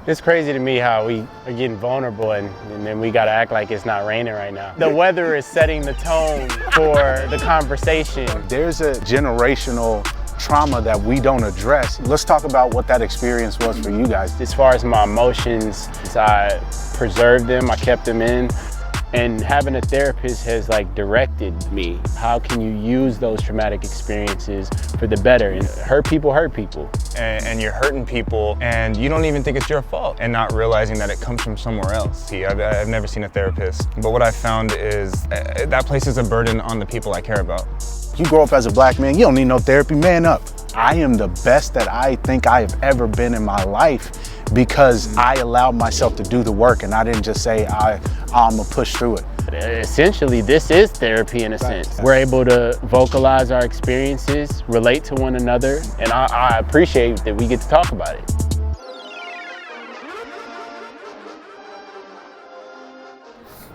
It's crazy to me how we are getting vulnerable and then we gotta act like it's not raining right now. The weather is setting the tone for the conversation. There's a generational trauma that we don't address. Let's talk about what that experience was for you guys. As far as my emotions, I preserved them, I kept them in. And having a therapist has directed me. How can you use those traumatic experiences for the better? And hurt people hurt people. And you're hurting people and you don't even think it's your fault and not realizing that it comes from somewhere else. See, I've never seen a therapist, but what I found is that places a burden on the people I care about. You grow up as a black man, you don't need no therapy, man up. I am the best that I think I have ever been in my life because I allowed myself to do the work and I didn't just say, I'm gonna push through it. Essentially, this is therapy in a sense. We're able to vocalize our experiences, relate to one another, and I appreciate that we get to talk about it.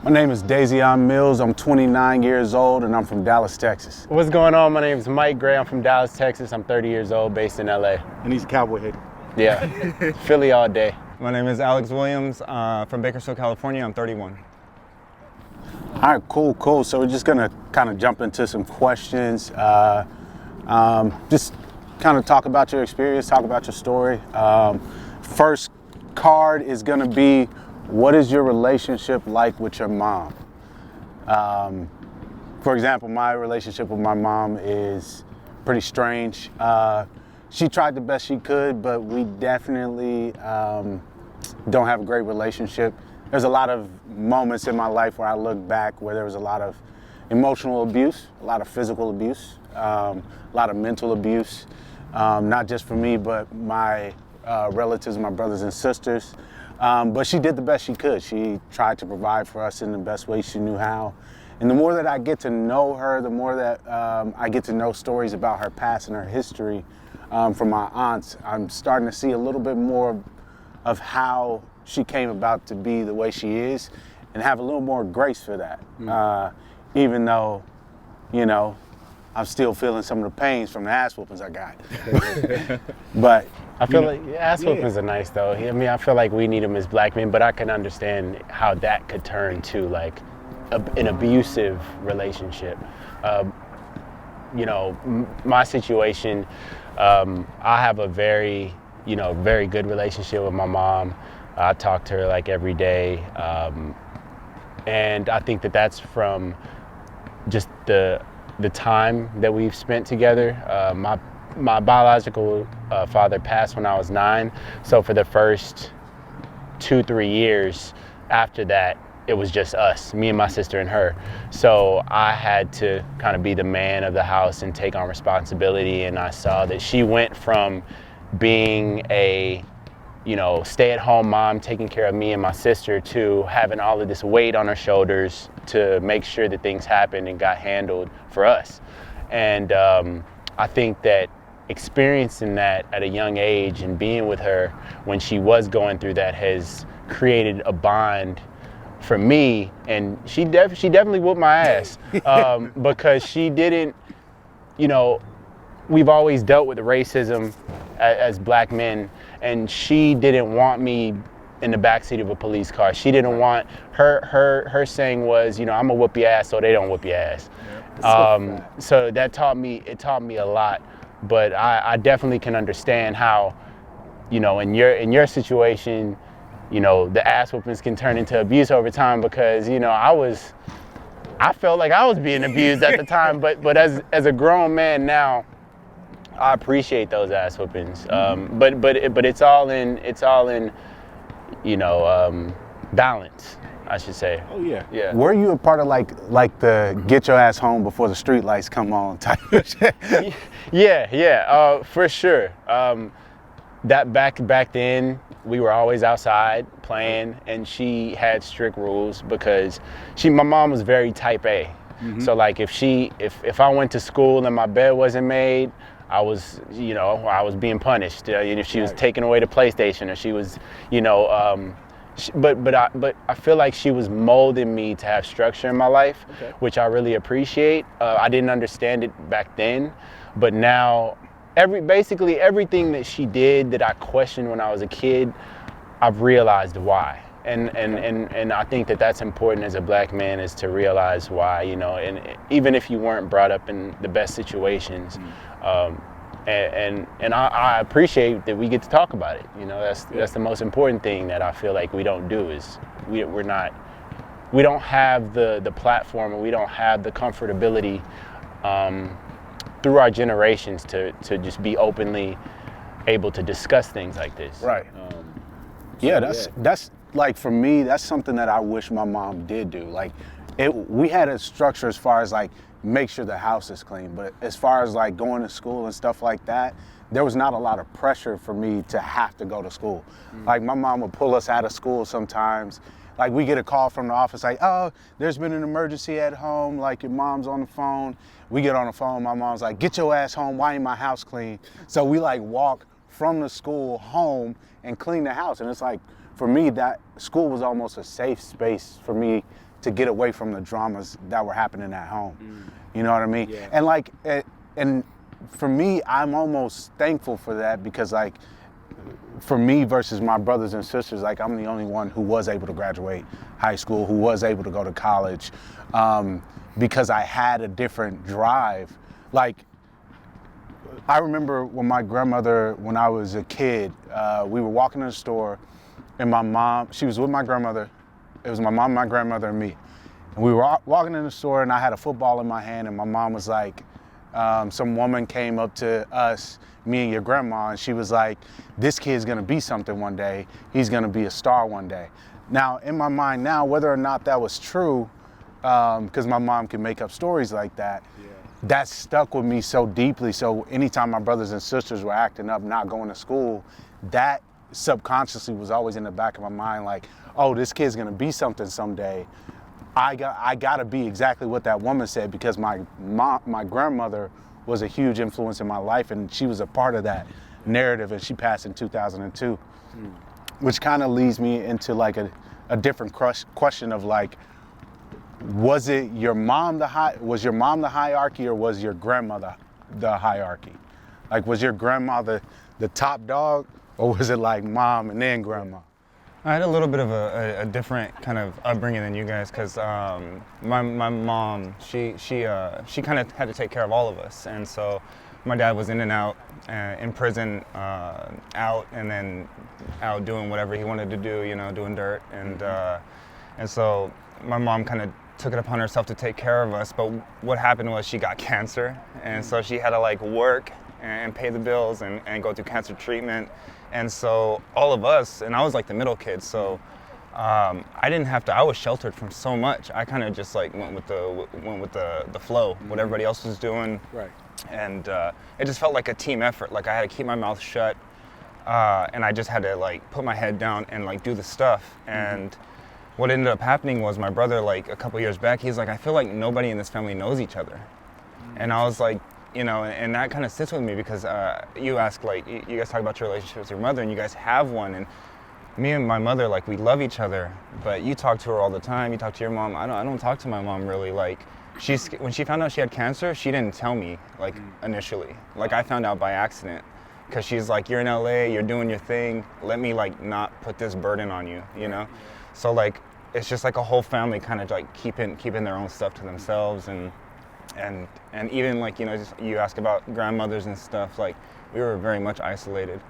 My name is Danezion Mills. I'm 29 years old and I'm from Dallas, Texas. What's going on? My name is Mike Gray. I'm from Dallas, Texas. I'm 30 years old, based in LA. And he's a cowboy head. Yeah, Philly all day. My name is Alex Williams from Bakersfield, California. I'm 31. All right, cool. So we're just gonna kind of jump into some questions. Just kind of talk about your experience, talk about your story. First card is gonna be, what is your relationship like with your mom? For example, my relationship with my mom is pretty strange. She tried the best she could, but we definitely don't have a great relationship. There's a lot of moments in my life where I look back where there was a lot of emotional abuse, a lot of physical abuse, a lot of mental abuse, not just for me, but my relatives, my brothers and sisters. But she did the best she could. She tried to provide for us in the best way she knew how. And the more that I get to know her, the more that I get to know stories about her past and her history from my aunts, I'm starting to see a little bit more of how she came about to be the way she is and have a little more grace for that. Even though, you know, I'm still feeling some of the pains from the ass whoopings I got. But I feel like ass whoopings are nice though. I mean, I feel like we need them as black men, but I can understand how that could turn to an abusive relationship. You know, my situation, I have a very good relationship with my mom. I talk to her every day. And I think that that's from just the time that we've spent together. My biological father passed when I was 9. So for the first 2-3 years after that, it was just us, me and my sister and her. So I had to kind of be the man of the house and take on responsibility. And I saw that she went from being a stay-at-home mom taking care of me and my sister to having all of this weight on her shoulders to make sure that things happened and got handled for us. And I think that experiencing that at a young age and being with her when she was going through that has created a bond for me. And she definitely whooped my ass because she didn't, we've always dealt with racism as black men, and she didn't want me in the backseat of a police car. She didn't want, her saying was, I'm gonna whoop your ass so they don't whoop your ass. So that taught me a lot, but I definitely can understand how, in your situation, the ass whoopings can turn into abuse over time because, I felt like I was being abused at the time, but as a grown man now, I appreciate those ass whoopings. But it's all in balance, I should say. Oh yeah. Yeah. Were you a part of like the get your ass home before the street lights come on type of shit? Yeah, for sure. That back then, we were always outside playing, and she had strict rules because my mom was very type A. So if I went to school and my bed wasn't made, I was being punished. If she was taking away the PlayStation, or she was, but I feel like she was molding me to have structure in my life, which I really appreciate. I didn't understand it back then, but now basically everything that she did that I questioned when I was a kid, I've realized why. And I think that that's important as a black man, is to realize why, you know, and even if you weren't brought up in the best situations, and I appreciate that we get to talk about it. You know, that's the most important thing that I feel like we don't do, is we don't have the platform, and we don't have the comfortability through our generations to just be openly able to discuss things like this. Right. Yeah, that's like, for me, that's something that I wish my mom did do. Like, we had a structure as far as like make sure the house is clean, but as far as like going to school and stuff like that, there was not a lot of pressure for me to have to go to school. Like, my mom would pull us out of school sometimes. Like, we get a call from the office like, oh, there's been an emergency at home, like your mom's on the phone. We get on the phone, my mom's like, get your ass home, why ain't my house clean? So we like walk from the school home and clean the house. And it's like, for me, that school was almost a safe space for me to get away from the dramas that were happening at home. You know what I mean? Yeah. And like, and for me, I'm almost thankful for that, because like, for me versus my brothers and sisters, like, I'm the only one who was able to graduate high school, who was able to go to college, because I had a different drive. Like, I remember when my grandmother, when I was a kid, we were walking in the store, and my mom, she was with my grandmother. It was my mom, my grandmother, and me. And we were walking in the store, and I had a football in my hand, and my mom was like, some woman came up to us, me and your grandma, and she was like, this kid's gonna be something one day. He's gonna be a star one day. Now, in my mind now, whether or not that was true, because my mom can make up stories like that, that stuck with me so deeply. So anytime my brothers and sisters were acting up, not going to school, that subconsciously was always in the back of my mind, like, oh, this kid's gonna be something someday. I gotta be exactly what that woman said, because my grandmother was a huge influence in my life, and she was a part of that narrative, and she passed in 2002, which kind of leads me into like a different question of like, was your mom the hierarchy, or was your grandmother the hierarchy? Like, was your grandma the top dog, or was it like mom and then grandma? I had a little bit of a different kind of upbringing than you guys, because my mom, she kind of had to take care of all of us, and so my dad was in and out, in prison, out, and then out doing whatever he wanted to do, you know, doing dirt, and so my mom kind of took it upon herself to take care of us. But what happened was she got cancer, and so she had to like work and pay the bills and go through cancer treatment. And so all of us, and I was like the middle kid, so I didn't have to, I was sheltered from so much. I kind of just like went with the flow, what everybody else was doing. Right. And it just felt like a team effort. Like, I had to keep my mouth shut, and I just had to like put my head down and like do the stuff. And what ended up happening was my brother, like a couple years back, he's like, I feel like nobody in this family knows each other. And I was like, you know, and that kind of sits with me, because you ask, like, you guys talk about your relationship with your mother, and you guys have one, and me and my mother, like, we love each other, but you talk to her all the time, you talk to your mom. I don't talk to my mom really. Like, when she found out she had cancer, she didn't tell me, like, initially. Like, I found out by accident, because she's like, you're in LA, you're doing your thing, let me, like, not put this burden on you, you know? So, like, it's just like a whole family kind of, like, keeping their own stuff to themselves, and even, like, you know, just, you ask about grandmothers and stuff, like, we were very much isolated.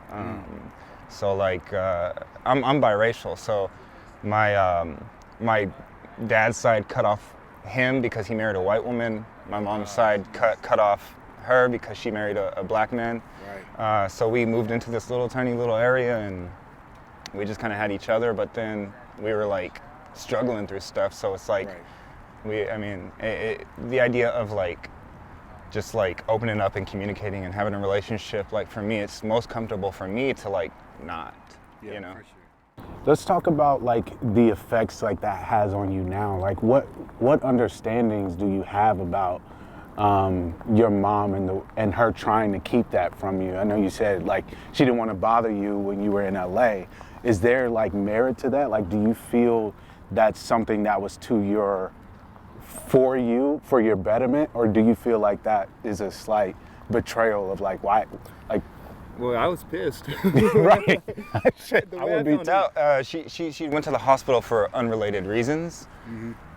So, like, I'm biracial, so my dad's side cut off him because he married a white woman. My mom's side cut off her because she married a black man. Right. So we moved into this tiny little area, and we just kind of had each other, but then we were, like, struggling through stuff, so it's like, the idea of, like, just, like, opening up and communicating and having a relationship, like, for me, it's most comfortable for me to, like, not, you know? Let's talk about, like, the effects, like, that has on you now. Like, what understandings do you have about your mom and her trying to keep that from you? I know you said, like, she didn't want to bother you when you were in LA. Is there, like, merit to that? Like, do you feel that's something that was for your betterment, or do you feel like that is a slight betrayal of, like, why, like, Well, I was pissed. Right. The I way would be found too. out- She went to the hospital for unrelated reasons.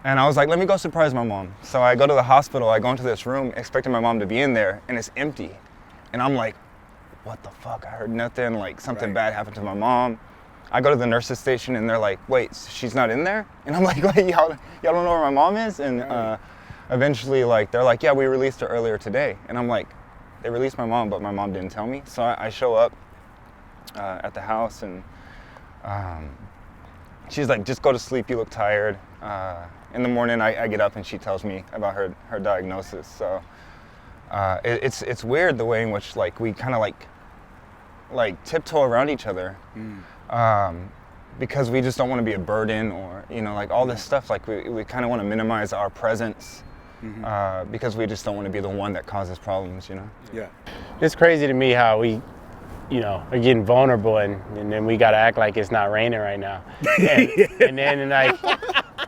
And I was like, let me go surprise my mom. So I go to the hospital, I go into this room expecting my mom to be in there, and it's empty. And I'm like, what the fuck? I heard nothing, like something bad happened to my mom. I go to the nurse's station and they're like, wait, she's not in there? And I'm like, wait, y'all don't know where my mom is? And eventually, like, they're like, yeah, we released her earlier today. And I'm like, they released my mom, but my mom didn't tell me. So I show up at the house and she's like, just go to sleep, you look tired. In the morning, I get up and she tells me about her diagnosis. So it's weird the way in which like we kind of like tiptoe around each other because we just don't want to be a burden or like all this stuff. Like we kind of want to minimize our presence because we just don't want to be the one that causes problems. Yeah. It's crazy to me how we, are getting vulnerable and then we gotta act like it's not raining right now.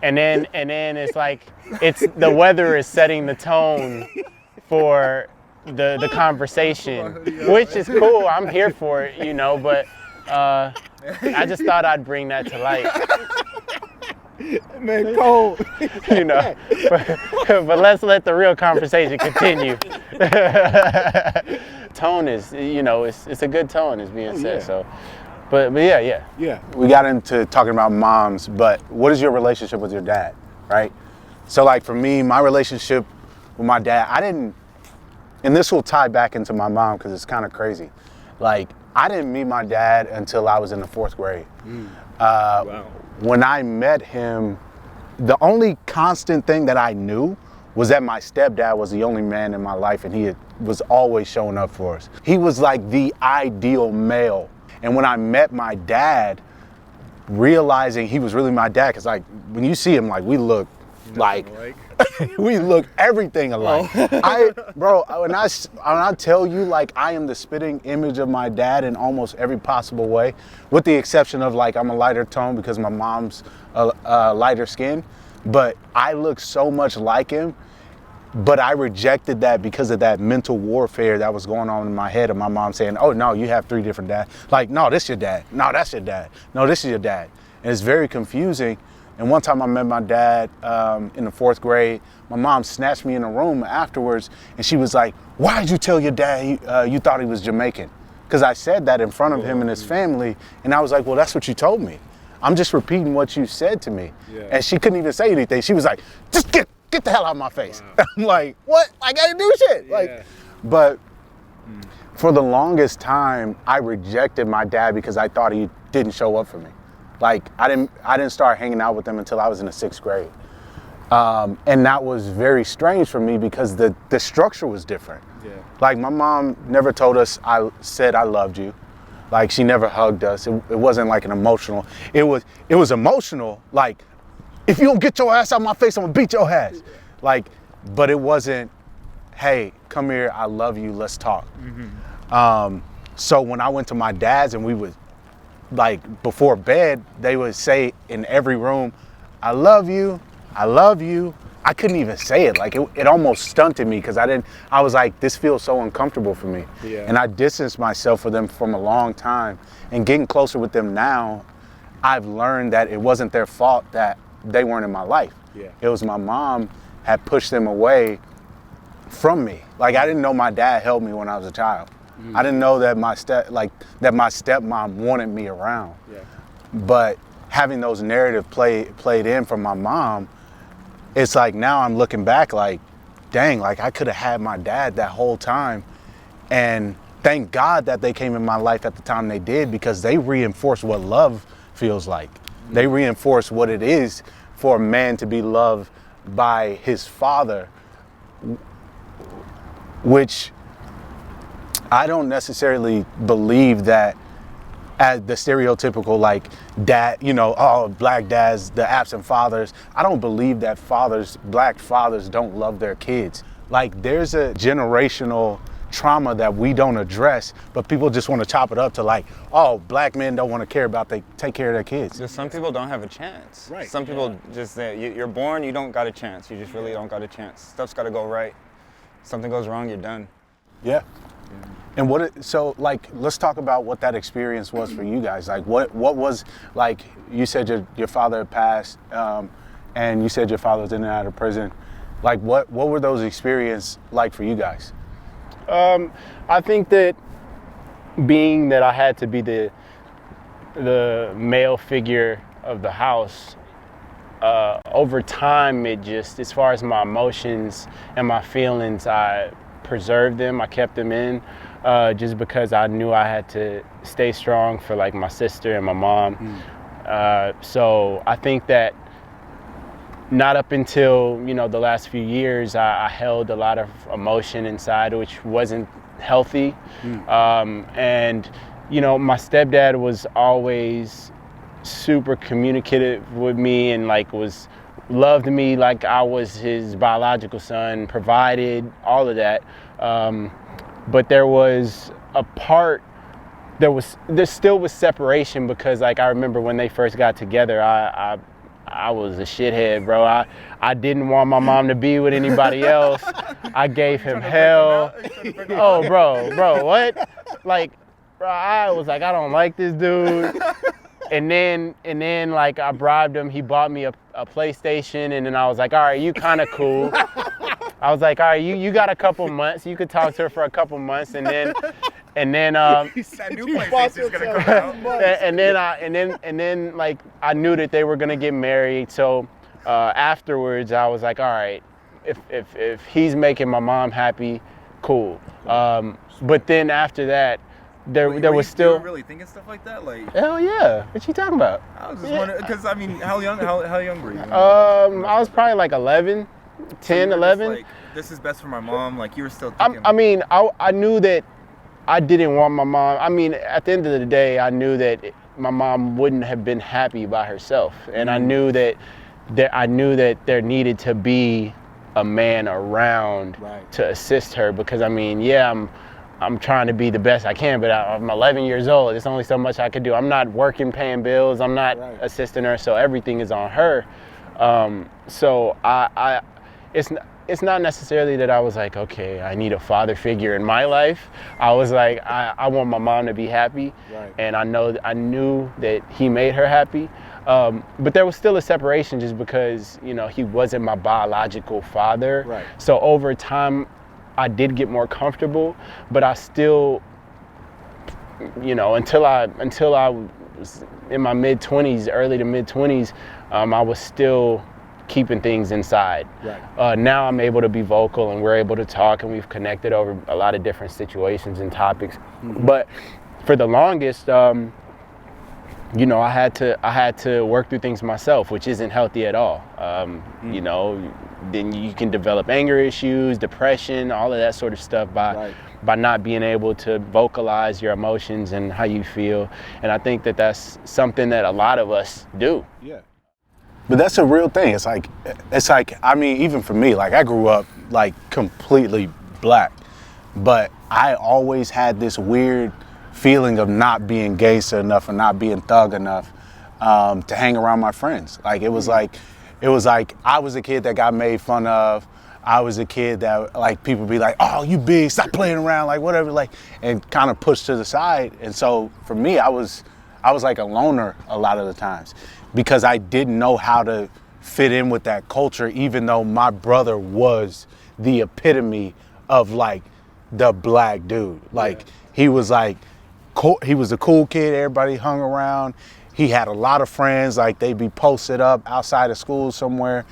And then it's like the weather is setting the tone for the conversation, which is cool. I'm here for it, but I just thought I'd bring that to light. Man, cold. But let's let the real conversation continue. Tone is, it's a good tone is being said. So, but yeah. We got into talking about moms, but what is your relationship with your dad, right? So like for me, my relationship with my dad, and this will tie back into my mom because it's kind of crazy. Like I didn't meet my dad until I was in the 4th grade. Wow. When I met him, the only constant thing that I knew was that my stepdad was the only man in my life and he was always showing up for us. He was like the ideal male. And when I met my dad, realizing he was really my dad, because like when you see him, like we look like we look everything alike. When I tell you, like I am the spitting image of my dad in almost every possible way, with the exception of like I'm a lighter tone because my mom's lighter skin, but I look so much like him. But I rejected that because of that mental warfare that was going on in my head of my mom saying, oh no, you have 3 different dads. Like, no, this your dad. No, that's your dad. No, this is your dad. And it's very confusing. And one time I met my dad in the 4th grade. My mom snatched me in a room afterwards and she was like, why did you tell your dad you thought he was Jamaican? Because I said that in front of him and his family. And I was like, well, that's what you told me. I'm just repeating what you said to me. Yeah. And she couldn't even say anything. She was like, just get the hell out of my face. Wow. I'm like, what? Like I didn't do shit. Yeah. Like, but for the longest time, I rejected my dad because I thought he didn't show up for me. Like I didn't start hanging out with him until I was in the 6th grade. And that was very strange for me because the structure was different. Yeah. Like my mom never told us I said I loved you. Like she never hugged us. It wasn't like an emotional. It was emotional. Like if you don't get your ass out of my face, I'm gonna beat your ass. Like, but it wasn't, hey, come here, I love you, let's talk. So when I went to my dad's and we would, like before bed, they would say in every room, I love you, I love you. I couldn't even say it. Like it almost stunted me because I was like, this feels so uncomfortable for me. Yeah. And I distanced myself from them from a long time. And getting closer with them now, I've learned that it wasn't their fault that they weren't in my life. Yeah. It was my mom had pushed them away from me. Like I didn't know my dad held me when I was a child. I didn't know that my stepmom wanted me around. Yeah. But having those narratives played in from my mom, it's like now I'm looking back like, dang, like I could have had my dad that whole time. And thank God that they came in my life at the time they did because they reinforced what love feels like. They reinforce what it is for a man to be loved by his father, which I don't necessarily believe that as the stereotypical like dad, black dads, the absent fathers. I don't believe that black fathers don't love their kids. Like there's a generational trauma that we don't address, but people just want to chop it up to like, oh, black men don't want to take care of their kids. Just some people don't have a chance. Right. Some people just, you're born, you don't got a chance. You just really don't got a chance. Stuff's got to go right. Something goes wrong, you're done. Yeah. Yeah. And so like, let's talk about what that experience was for you guys. Like, what was, like, you said your father had passed, and you said your father was in and out of prison. Like, what were those experiences like for you guys? I think that being that I had to be the male figure of the house, over time, it just, as far as my emotions and my feelings, I preserved them, I kept them in, just because I knew I had to stay strong for like my sister and my mom. So I think that not up until, you know, the last few years, I held a lot of emotion inside, which wasn't healthy. And, you know, my stepdad was always super communicative with me and like loved me like I was his biological son, provided all of that. But there was a part, there still was separation, because like I remember when they first got together, I was a shithead, bro. I didn't want my mom to be with anybody else. I gave him hell. Oh, bro, what? Like, bro, I was like, I don't like this dude. And then like I bribed him. He bought me a PlayStation, and then I was like, all right, you kind of cool. I was like, all right, you got a couple months. You could talk to her for a couple months, and then He said new PlayStation's gonna come out. and then like I knew that they were gonna get married. So afterwards, I was like, all right, if he's making my mom happy, cool. But then after that, there was still. You were really thinking stuff like that, like. Hell yeah! What you talking about? I was just wondering, because I mean, how young were you? I was probably like 11, 10, 11. Like, this is best for my mom. Like, you were still thinking. I mean, I knew that I didn't want my mom. I mean, at the end of the day, I knew that my mom wouldn't have been happy by herself, and I knew that there needed to be a man around to assist her, because I mean, yeah, I'm trying to be the best I can, but I'm 11 years old. There's only so much I could do. I'm not working, paying bills. I'm not assisting her, so everything is on her. So it's not necessarily that I was like, okay, I need a father figure in my life. I was like, I want my mom to be happy, and I knew that he made her happy. But there was still a separation, just because, you know, he wasn't my biological father. So over time, I did get more comfortable, but I still, you know, until I was in my mid-20s, early to mid-20s, I was still keeping things inside. Now I'm able to be vocal, and we're able to talk, and we've connected over a lot of different situations and topics. But for the longest, you know, I had to work through things myself, which isn't healthy at all. You know, then you can develop anger issues, depression, all of that sort of stuff by not being able to vocalize your emotions and how you feel. And I think that that's something that a lot of us do. Yeah. But that's a real thing. It's like, I mean, even for me, like I grew up like completely black, but I always had this weird feeling of not being gangster enough or not being thug enough to hang around my friends. Like it was like I was a kid that got made fun of. I was a kid that like people be like, oh, you big, stop playing around, like whatever, like, and kind of pushed to the side. And so for me, I was like a loner a lot of the times, because I didn't know how to fit in with that culture, even though my brother was the epitome of like the black dude. Like he was like, he was a cool kid, everybody hung around. He had a lot of friends, like they'd be posted up outside of school somewhere.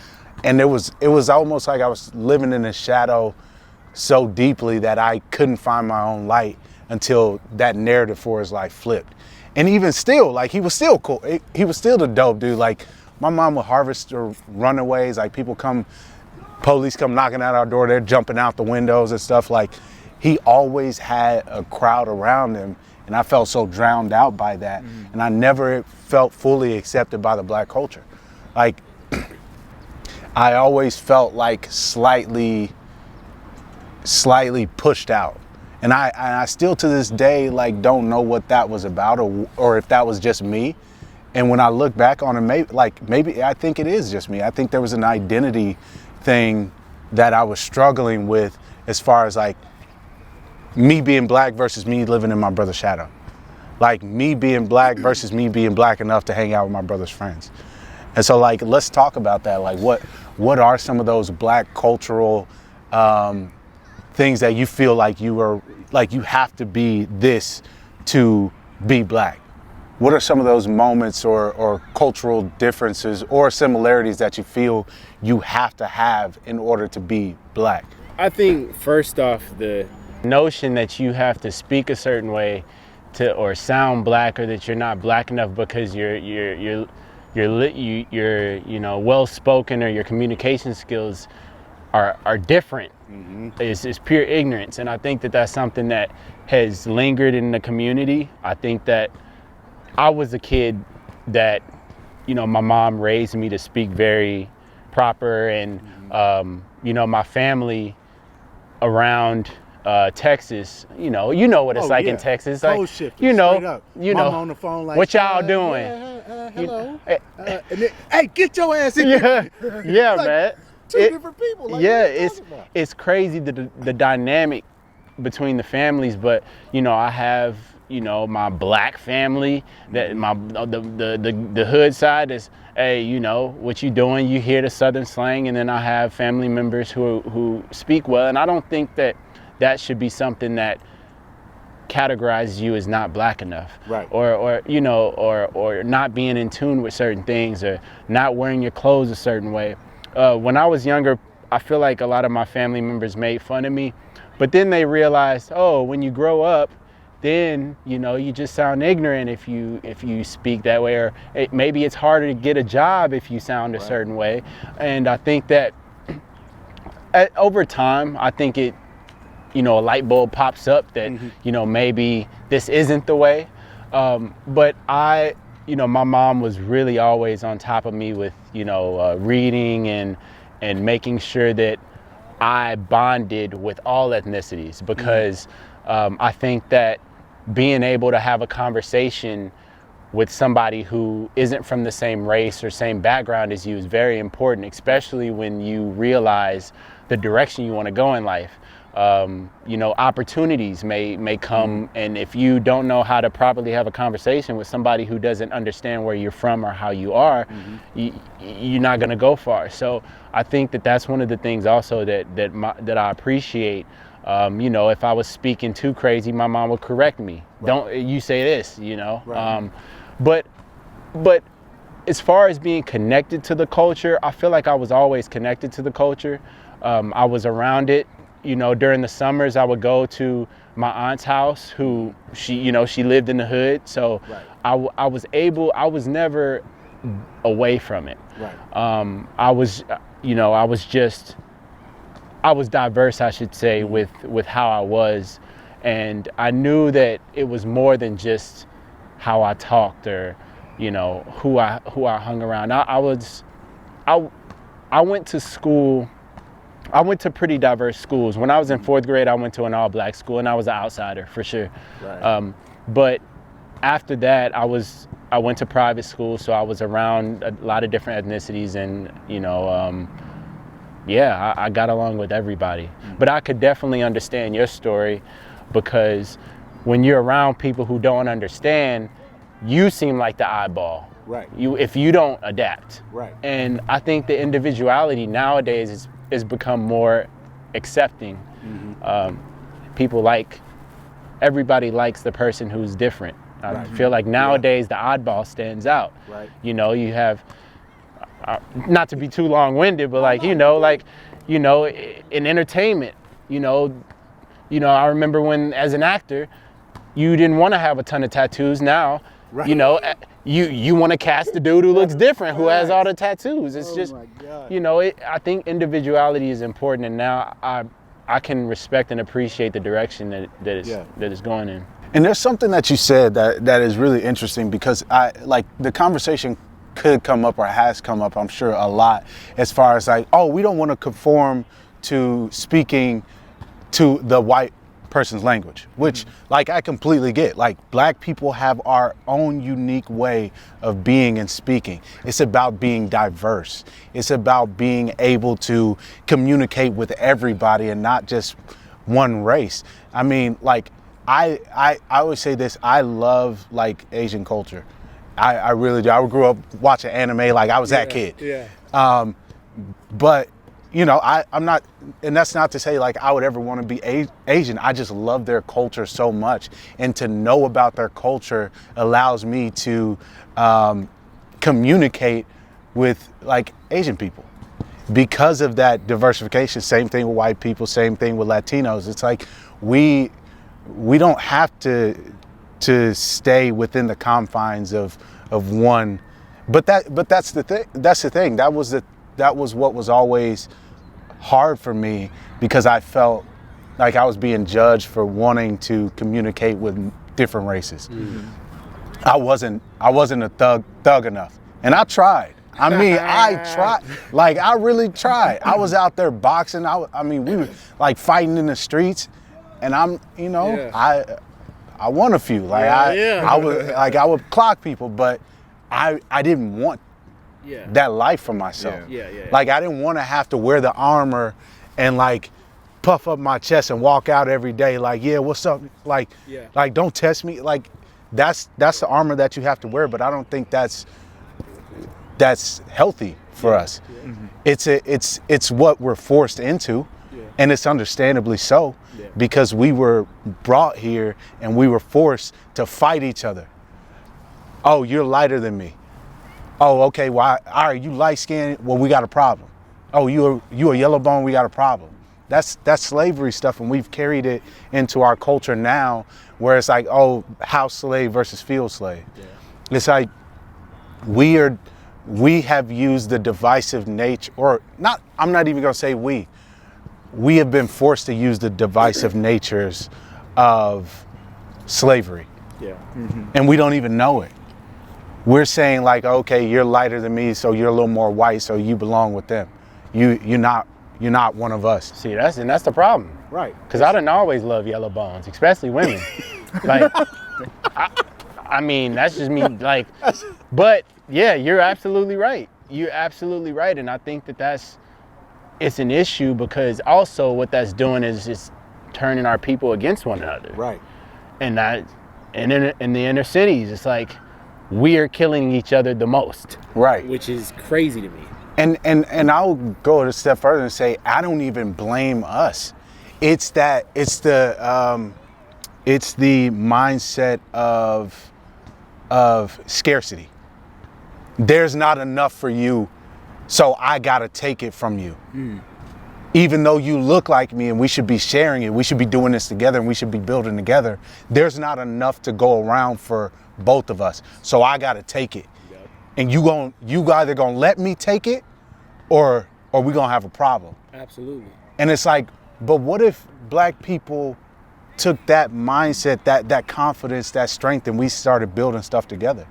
And it was almost like I was living in a shadow so deeply that I couldn't find my own light until that narrative for his life flipped. And even still, like he was still cool. He was still the dope dude. Like my mom would harvest runaways, like police come knocking at our door, they're jumping out the windows and stuff. Like he always had a crowd around him. And I felt so drowned out by that. And I never felt fully accepted by the black culture. Like, I always felt like slightly pushed out. And I still to this day, like, don't know what that was about or if that was just me. And when I look back on it, maybe I think it is just me. I think there was an identity thing that I was struggling with, as far as like, me being black versus me living in my brother's shadow. Like me being black versus me being black enough to hang out with my brother's friends. And so like, let's talk about that. Like what are some of those black cultural things that you feel like you have to be this to be black? What are some of those moments or cultural differences or similarities that you feel you have to have in order to be black? I think first off, the notion that you have to speak a certain way to or sound black, or that you're not black enough because you're well spoken, or your communication skills are different, is pure ignorance. And I think that that's something that has lingered in the community. I think that I was a kid that, my mom raised me to speak very proper, and my family around Texas, you know what it's like in Texas. Like, Mama on the phone like, what y'all doing? Hello. And then, hey, get your ass in Yeah, here. yeah, Like, man. Two different people. Like, Yeah, what are you talking about? it's crazy the dynamic between the families, but I have my black family, that the hood side is, hey, what you doing? You hear the Southern slang. And then I have family members who speak well, and I don't think that should be something that categorizes you as not black enough, Right. or not being in tune with certain things, or not wearing your clothes a certain way. When I was younger, I feel like a lot of my family members made fun of me, but then they realized, oh, when you grow up, then you just sound ignorant if you speak that way, or maybe it's harder to get a job if you sound a certain way. And I think that over time, I think a light bulb pops up that maybe this isn't the way. But my mom was really always on top of me with reading and making sure that I bonded with all ethnicities, because I think that being able to have a conversation with somebody who isn't from the same race or same background as you is very important, especially when you realize the direction you want to go in life. Opportunities may come, and if you don't know how to properly have a conversation with somebody who doesn't understand where you're from or how you are, you're not going to go far. So I think that that's one of the things also that I appreciate. If I was speaking too crazy, my mom would correct me. Right. Don't you say this, Right. But as far as being connected to the culture, I feel like I was always connected to the culture. I was around it. During the summers, I would go to my aunt's house, who she lived in the hood. So right. I was never away from it. Right. I was diverse, I should say, with how I was. And I knew that it was more than just how I talked, or, who I hung around. I went to school. I went to pretty diverse schools. When I was in 4th grade, I went to an all-black school, and I was an outsider for sure. Right. But after that, I went to private school, so I was around a lot of different ethnicities, and I got along with everybody. Mm-hmm. But I could definitely understand your story, because when you're around people who don't understand, you seem like the oddball. Right. If you don't adapt. Right. And I think the individuality nowadays is become more accepting. Mm-hmm. Everybody likes the person who's different. I feel like nowadays the oddball stands out. Right. You have, not to be too long-winded, but in entertainment, I remember when, as an actor, you didn't want to have a ton of tattoos. Now, you want to cast a dude who looks different, who has all the tattoos. It's I think individuality is important, and now I can respect and appreciate the direction that it's going in. And there's something that you said that is really interesting, because the conversation could come up, or has come up, I'm sure, a lot, as far as we don't want to conform to speaking to the white person's language, which I completely get. Black people have our own unique way of being and speaking. It's about being diverse. It's about being able to communicate with everybody, and not just one race. I mean, like I always say this, I love like Asian culture. I really do. I grew up watching anime like I was that kid. Yeah. But you know, I'm not, and that's not to say like I would ever want to be Asian. I just love their culture so much, and to know about their culture allows me to communicate with like Asian people because of that diversification. Same thing with white people, same thing with Latinos. It's like we don't have to stay within the confines of one, but that's the thing. That's the thing. That was what was always hard for me, because I felt like I was being judged for wanting to communicate with different races. I wasn't a thug enough, and I tried. I mean, I tried. Like, I really tried. I was out there boxing. I mean, we were like fighting in the streets, and I won a few. Like I would clock people, but I didn't want that life for myself. Like, I didn't want to have to wear the armor and like puff up my chest and walk out every day like, yeah, what's up? Like don't test me. Like, that's the armor that you have to wear, but I don't think that's healthy for us. It's what we're forced into, and it's understandably so, because we were brought here and we were forced to fight each other. Oh, you're lighter than me. Oh, okay, well, all right, you light skinned, well, we got a problem. Oh, you a yellow bone, we got a problem. That's slavery stuff, and we've carried it into our culture now, where it's like, oh, house slave versus field slave. It's like we have used the divisive nature, or not, I'm not even gonna say we have been forced to use the divisive natures of slavery. And we don't even know it. We're saying like, okay, you're lighter than me, so you're a little more white, so you belong with them. You're not one of us. See, that's the problem. Right. Because I didn't always love yellow bones, especially women. Like, I mean, that's just me. Like, but yeah, you're absolutely right. You're absolutely right, and I think it's an issue, because also what that's doing is just turning our people against one another. Right. And in the inner cities, it's like we are killing each other the most. Right. Which is crazy to me. And I'll go a step further and say, I don't even blame us. It's the mindset of scarcity. There's not enough for you, so I gotta take it from you. Even though you look like me and we should be sharing it, we should be doing this together and we should be building together, there's not enough to go around for both of us. So I gotta take it. And you either gonna let me take it, or we gonna have a problem. Absolutely. And it's like, but what if black people took that mindset, that confidence, that strength, and we started building stuff together?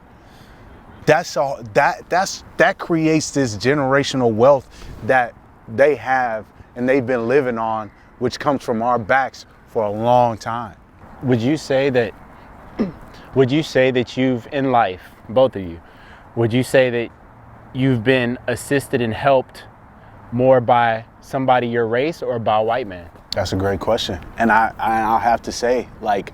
That's all. That creates this generational wealth that they have and they've been living on, which comes from our backs for a long time. Would you say that you've, in life, both of you, would you say that you've been assisted and helped more by somebody your race or by a white man? That's a great question. And I'll have to say, like,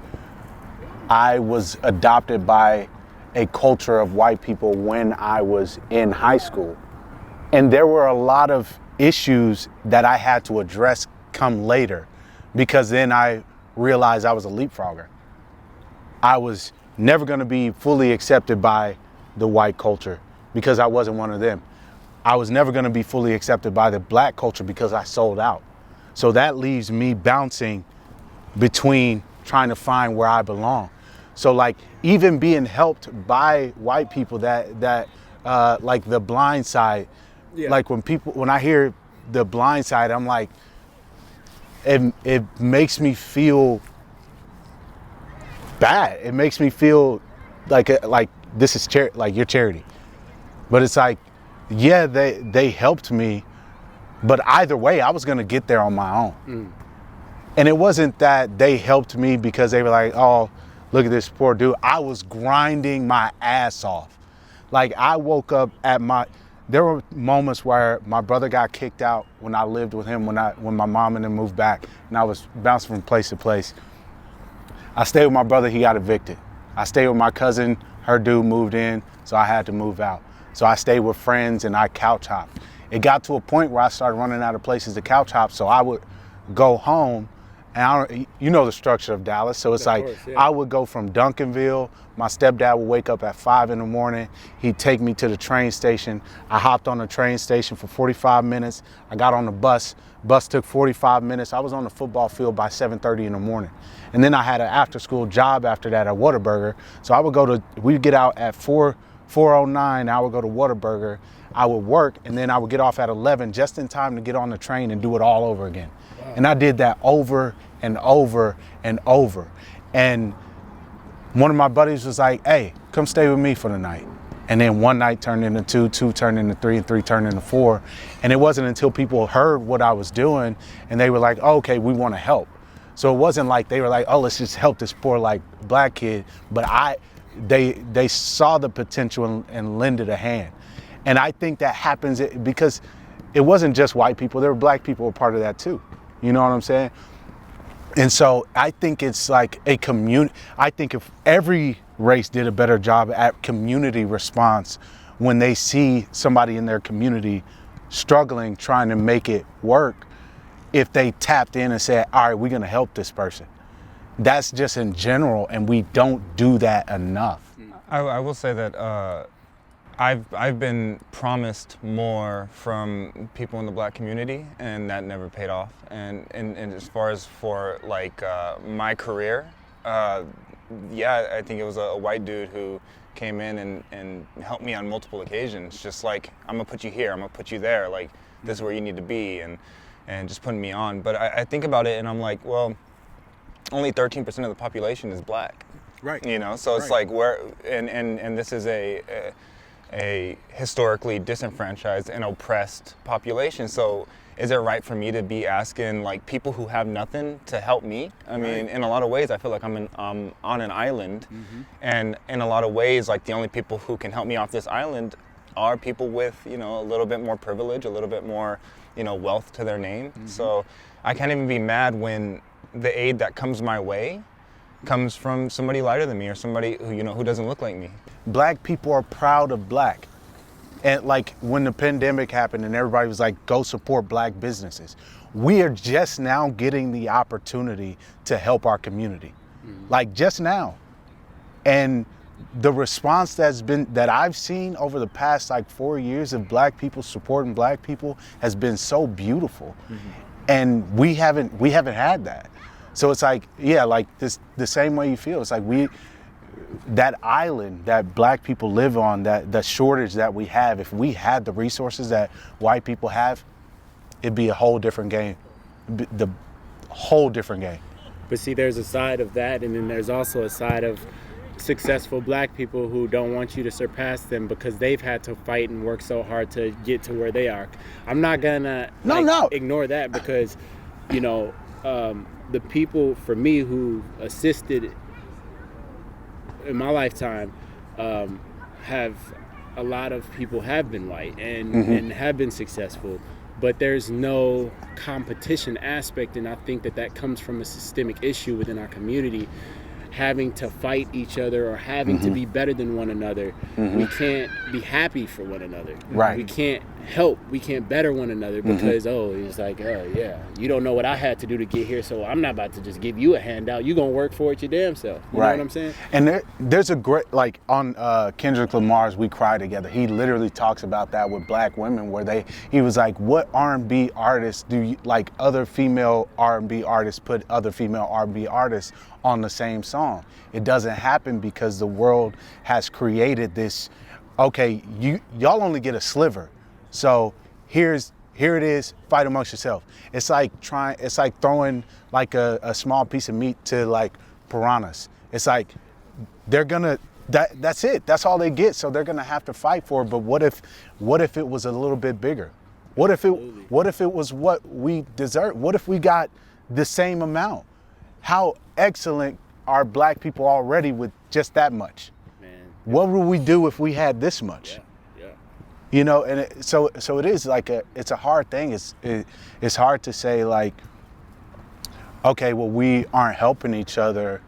I was adopted by a culture of white people when I was in high school. And there were a lot of issues that I had to address come later, because then I realized I was a leapfrogger. I was never gonna be fully accepted by the white culture because I wasn't one of them. I was never gonna be fully accepted by the black culture because I sold out. So that leaves me bouncing between trying to find where I belong. So like, even being helped by white people that like The Blind Side, like when I hear The Blind Side, I'm like, it makes me feel bad. It makes me feel like this is like your charity. But it's like, yeah, they helped me, but either way, I was gonna get there on my own. And it wasn't that they helped me because they were like, oh, look at this poor dude. I was grinding my ass off. Like, I woke up there were moments where my brother got kicked out when I lived with him, when my mom and him moved back, and I was bouncing from place to place. I stayed with my brother, he got evicted. I stayed with my cousin, her dude moved in, so I had to move out. So I stayed with friends and I couch hopped. It got to a point where I started running out of places to couch hop, so I would go home, and you know the structure of Dallas, so it's like, I would go from Duncanville, my stepdad would wake up at 5 in the morning, he'd take me to the train station. I hopped on the train station for 45 minutes, I got on the bus took 45 minutes, I was on the football field by 7:30 in the morning. And then I had an after school job after that at Whataburger, so we'd get out at 4:09, I would go to Whataburger, I would work, and then I would get off at 11 just in time to get on the train and do it all over again. Wow. And I did that over and over and over. And one of my buddies was like, hey, come stay with me for the night. And then one night turned into two, two turned into three, and three turned into four. And it wasn't until people heard what I was doing and they were like, oh, okay, we want to help. So it wasn't like they were like, oh, let's just help this poor like black kid. But they saw the potential and lended a hand. And I think that happens because it wasn't just white people, there were black people who were part of that too. You know what I'm saying? And so I think it's like a community. I think if every race did a better job at community response when they see somebody in their community struggling, trying to make it work, if they tapped in and said, all right, we're gonna help this person. That's just in general, and we don't do that enough. I will say that I've been promised more from people in the black community, and that never paid off. And as far as for like my career, yeah, I think it was a white dude who came in and helped me on multiple occasions. Just like, I'm gonna put you here, I'm gonna put you there. Like, this is where you need to be, and just putting me on. But I think about it, and I'm like, well, only 13% of the population is black. Right. You know, so it's like and this is a historically disenfranchised and oppressed population. So is it right for me to be asking like people who have nothing to help me? I mean, in a lot of ways, I feel like I'm on an island, and in a lot of ways, like the only people who can help me off this island are people with, you know, a little bit more privilege, a little bit more, you know, wealth to their name. So I can't even be mad when the aid that comes my way comes from somebody lighter than me or somebody who, you know, who doesn't look like me. Black people are proud of black. And like when the pandemic happened and everybody was like, go support black businesses. We are just now getting the opportunity to help our community. Like just now. And the response that I've seen over the past like 4 years of black people supporting black people has been so beautiful. And we haven't had that. So it's like, yeah, like this, the same way you feel. It's like that island that black people live on, that the shortage that we have, if we had the resources that white people have, it'd be a whole different game. The whole different game. But see, there's a side of that, and then there's also a side of successful black people who don't want you to surpass them because they've had to fight and work so hard to get to where they are. I'm not gonna ignore that because, you know, the people for me who assisted in my lifetime, have a lot of people have been white and have been successful, but there's no competition aspect, and I think that comes from a systemic issue within our community, having to fight each other or having to be better than one another. We can't be happy for one another. Right. We can't help, we can't better one another because, it's like, oh yeah, you don't know what I had to do to get here, so I'm not about to just give you a handout. You gonna work for it your damn self. You know what I'm saying? And there's a great, like on Kendrick Lamar's We Cry Together, he literally talks about that with black women where he was like, what R&B artists do you, like other female R&B artists put other female R&B artists on the same song? It doesn't happen because the world has created this, okay, y'all only get a sliver. So here it is, fight amongst yourself. It's like throwing like a small piece of meat to like piranhas. It's like they're gonna, that's it. That's all they get. So they're gonna have to fight for it. But what if it was a little bit bigger? What if it was what we deserve? What if we got the same amount? How excellent are black people already with just that much? Man. What would we do if we had this much? Yeah. You know, and so it is like it's a hard thing. It's hard to say like, okay, well, we aren't helping each other,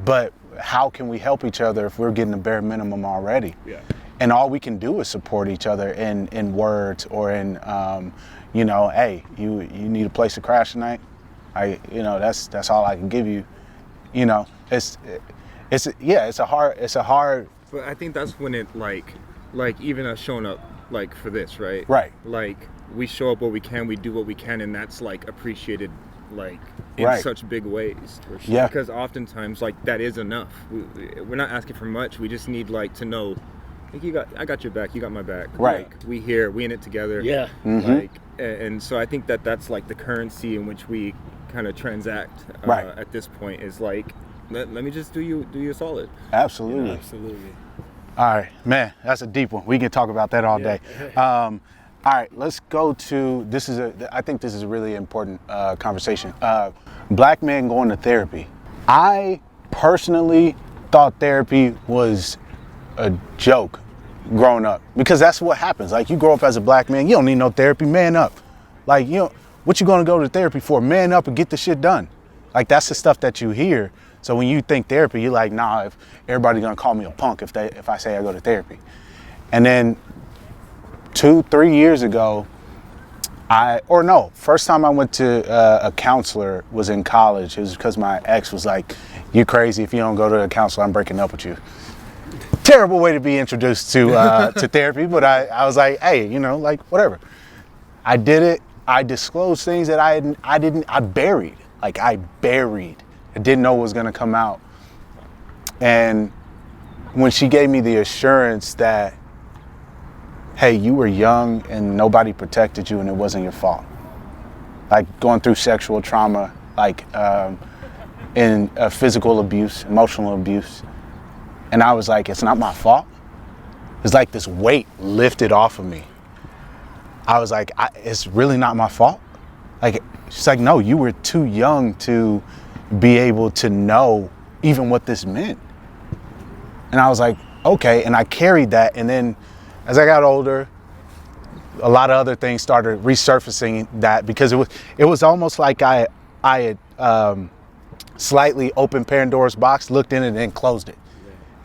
but how can we help each other if we're getting the bare minimum already? Yeah. And all we can do is support each other in words or in, you know, hey, you need a place to crash tonight. That's all I can give you. You know, it's a hard. But I think that's when it like even us showing up like for this, right? Right. Like we show up what we can, we do what we can, and that's like appreciated like in Right. such big ways. Yeah. Because oftentimes like that is enough. We're not asking for much. We just need like to know, like I got your back, you got my back. Right. Like we here, we in it together. Yeah. Mm-hmm. Like and so I think that's like the currency in which we kind of transact Right. at this point is like let me just do you a solid. Absolutely. Absolutely. All right, man, that's a deep one. We can talk about that all day. All right, let's go to I think this is a really important conversation. Black men going to therapy. I personally thought therapy was a joke growing up because that's what happens. Like you grow up as a black man, you don't need no therapy, man up. Like what you gonna go to therapy for? Man up and get the shit done. Like that's the stuff that you hear. So when you think therapy, you're like, nah, if everybody's gonna call me a punk if I say I go to therapy. And then 2-3 years ago, first time I went to a counselor was in college. It was because my ex was like, you crazy, if you don't go to a counselor, I'm breaking up with you. Terrible way to be introduced to therapy, but I was like, hey, like whatever. I did it. I disclosed things that I buried. I didn't know what was gonna come out. And when she gave me the assurance that, hey, you were young and nobody protected you and it wasn't your fault. Like going through sexual trauma, like in physical abuse, emotional abuse. And I was like, it's not my fault. It's like this weight lifted off of me. I was like, it's really not my fault. Like, she's like, no, you were too young to be able to know even what this meant. And I was like, okay. And I carried that. And then as I got older, a lot of other things started resurfacing that because it was almost like I had slightly opened Pandora's box, looked in it and then closed it.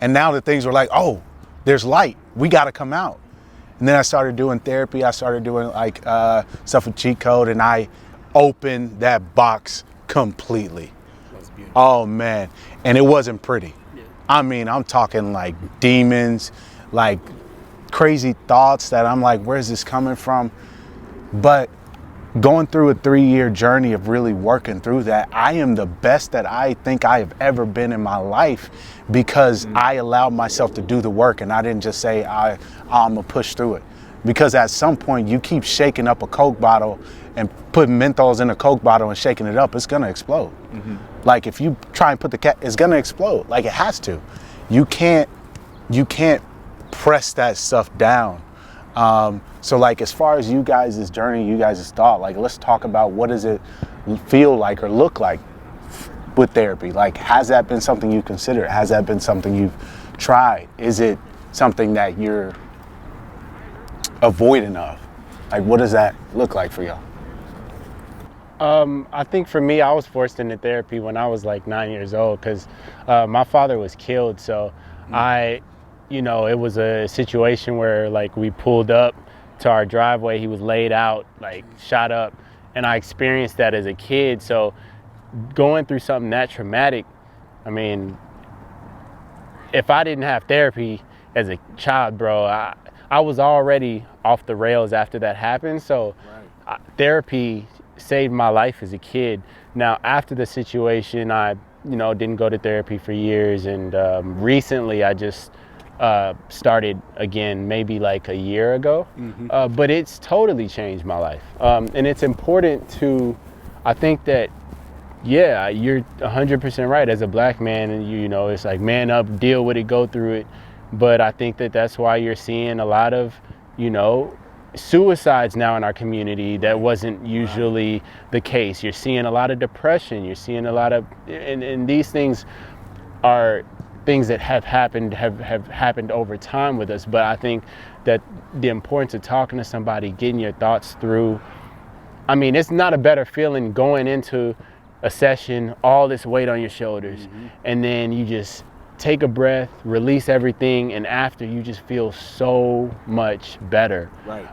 And now the things were like, oh, there's light. We got to come out. And then I started doing therapy. I started doing like stuff with cheat code, and I opened that box completely. That's beautiful. Oh man, and it wasn't pretty. Yeah. I mean, I'm talking like demons, like crazy thoughts that I'm like, where's this coming from? But going through a 3-year journey of really working through that, I am the best that I think I have ever been in my life because I allowed myself to do the work and I didn't just say I'm gonna push through it. Because at some point you keep shaking up a Coke bottle and putting menthols in a Coke bottle and shaking it up, it's gonna explode. Mm-hmm. Like if you try and put it's gonna explode. Like it has to. You can't press that stuff down. So like as far as you guys' journey, you guys' thought, like let's talk about what does it feel like or look like with therapy? Like has that been something you considered? Has that been something you've tried? Is it something that you're avoiding of? Like what does that look like for y'all? I think for me, I was forced into therapy when I was like 9 years old because my father was killed. So it was a situation where like we pulled up to our driveway, he was laid out, like shot up, and I experienced that as a kid. So going through something that traumatic, I mean, if I didn't have therapy as a child, bro, I was already off the rails after that happened. So therapy saved my life as a kid. Now, after the situation, I didn't go to therapy for years, and recently I just started again maybe like a year ago. Mm-hmm. But it's totally changed my life. And it's important to, I think that, yeah, you're 100% right. As a black man, and it's like man up, deal with it, go through it. But I think that that's why you're seeing a lot of, suicides now in our community that wasn't usually the case. You're seeing a lot of depression. You're seeing a lot of, and these things are things that have happened over time with us. But I think that the importance of talking to somebody, getting your thoughts through. I mean, it's not a better feeling going into a session, all this weight on your shoulders, and then you just take a breath, release everything, and after you just feel so much better. Right.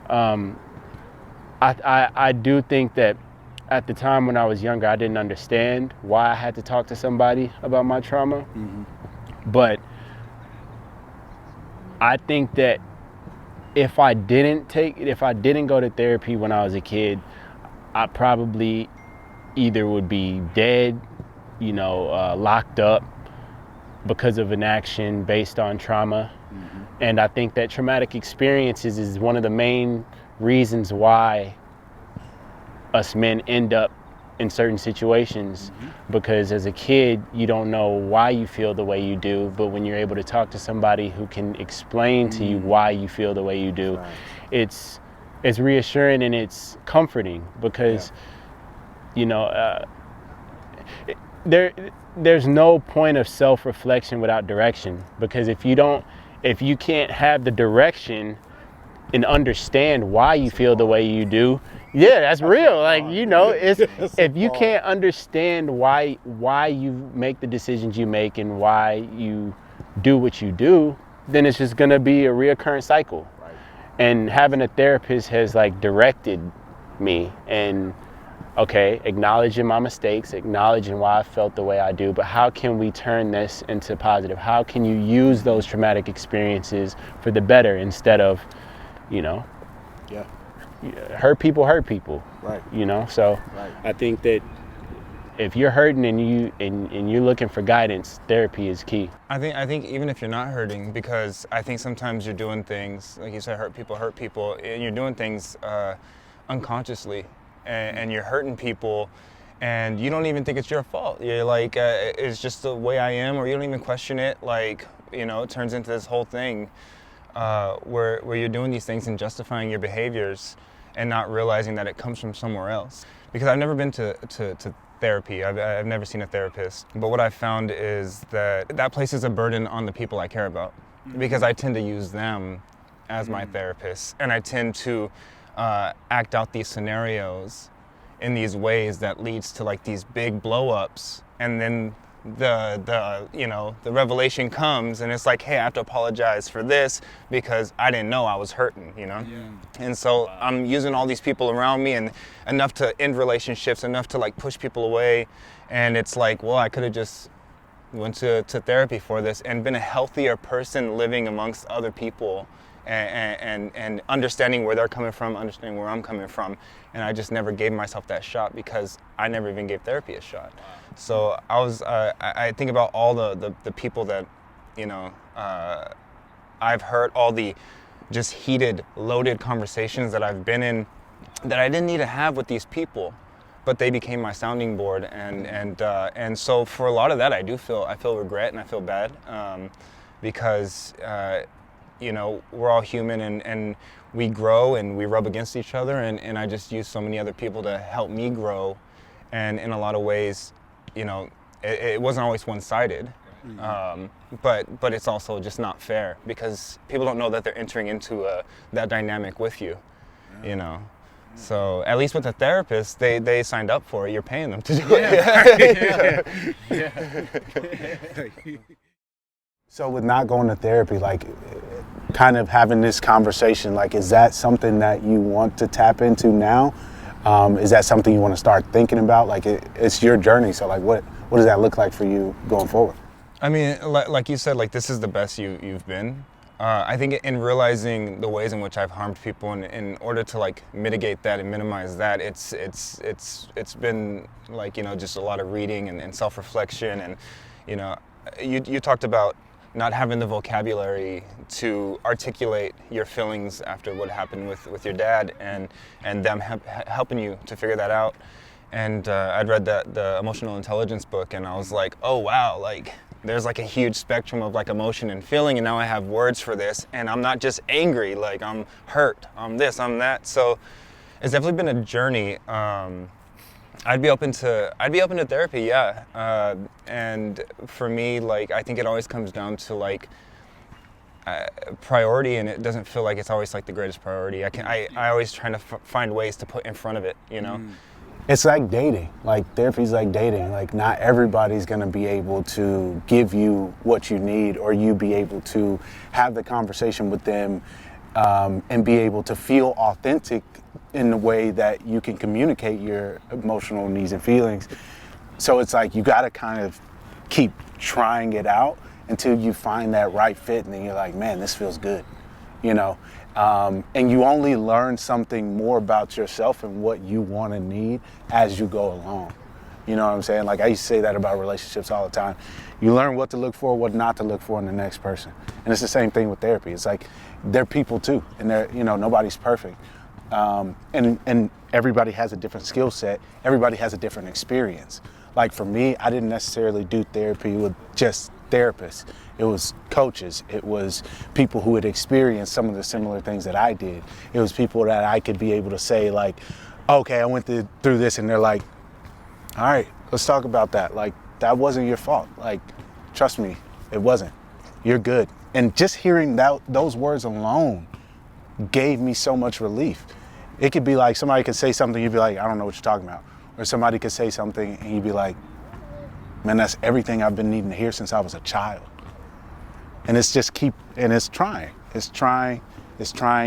I do think that at the time when I was younger, I didn't understand why I had to talk to somebody about my trauma. But I think that if I didn't go to therapy when I was a kid, I probably either would be dead, locked up because of an action based on trauma. And I think that traumatic experiences is one of the main reasons why us men end up in certain situations, because as a kid you don't know why you feel the way you do, but when you're able to talk to somebody who can explain to you why you feel the way you do, it's reassuring and it's comforting, because there's no point of self-reflection without direction, because if you can't have the direction and understand why you feel the way you do, that's real. Like, it's if you can't understand why you make the decisions you make and why you do what you do, then it's just gonna be a reoccurring cycle. Right. And having a therapist has directed me, and acknowledging my mistakes, acknowledging why I felt the way I do, but how can we turn this into positive? How can you use those traumatic experiences for the better instead of, hurt people. Right. So Right. I think that if you're hurting and you're looking for guidance, therapy is key. I think even if you're not hurting, because I think sometimes you're doing things, like you said, hurt people, and you're doing things unconsciously, and you're hurting people, and you don't even think it's your fault. You're like, it's just the way I am, or you don't even question it. It turns into this whole thing where you're doing these things and justifying your behaviors and not realizing that it comes from somewhere else. Because I've never been to therapy. I've never seen a therapist. But what I've found is that places a burden on the people I care about, because I tend to use them as my therapists, and I tend to act out these scenarios in these ways that leads to these big blow-ups, and then the revelation comes, and it's like, hey, I have to apologize for this because I didn't know I was hurting, And so I'm using all these people around me, and enough to end relationships, enough to push people away, and it's like, well, I could have just went to therapy for this and been a healthier person living amongst other people, and understanding where they're coming from, understanding where I'm coming from. And I just never gave myself that shot because I never even gave therapy a shot. So I think about all the people that, I've heard, all the just heated, loaded conversations that I've been in that I didn't need to have with these people, but they became my sounding board. And so for a lot of that, I feel regret and I feel bad, because we're all human, and we grow and we rub against each other, and I just use so many other people to help me grow. And in a lot of ways, it wasn't always one-sided, but it's also just not fair, because people don't know that they're entering into that dynamic with you, So at least with a therapist, they signed up for it. You're paying them to do it. So with not going to therapy, kind of having this conversation, is that something that you want to tap into now? Is that something you want to start thinking about? It's your journey, so what does that look like for you going forward? I mean, like you said, this is the best you've been. I think in realizing the ways in which I've harmed people, and in order to mitigate that and minimize that, it's been just a lot of reading and self-reflection, and you talked about not having the vocabulary to articulate your feelings after what happened with your dad, and them helping you to figure that out. And I'd read the emotional intelligence book, and I was like, oh wow, there's a huge spectrum of emotion and feeling, and now I have words for this, and I'm not just angry, I'm hurt, I'm this, I'm that. So it's definitely been a journey. I'd be open to therapy, yeah. And for me, I think it always comes down to priority, and it doesn't feel like it's always like the greatest priority. I always trying to find ways to put in front of it, you know. It's like dating. Like therapy's like dating. Like not everybody's gonna be able to give you what you need, or you be able to have the conversation with them and be able to feel authentic in the way that you can communicate your emotional needs and feelings. So it's like you gotta kind of keep trying it out until you find that right fit, and then you're like, man, this feels good, you know? And you only learn something more about yourself and what you want and need as you go along. You know what I'm saying? Like I used to say that about relationships all the time. You learn what to look for, what not to look for in the next person. And it's the same thing with therapy. It's like they're people too, and they're, you know, nobody's perfect. And everybody has a different skill set. Everybody has a different experience. Like for me, I didn't necessarily do therapy with just therapists. It was coaches. It was people who had experienced some of the similar things that I did. It was people that I could be able to say like, okay, I went through this, and they're like, all right, let's talk about that. Like, that wasn't your fault. Like, trust me, it wasn't. You're good. And just hearing those words alone gave me so much relief. It could be like somebody could say something, you'd be like, I don't know what you're talking about. Or somebody could say something and you'd be like, man, that's everything I've been needing to hear since I was a child. And it's just it's trying.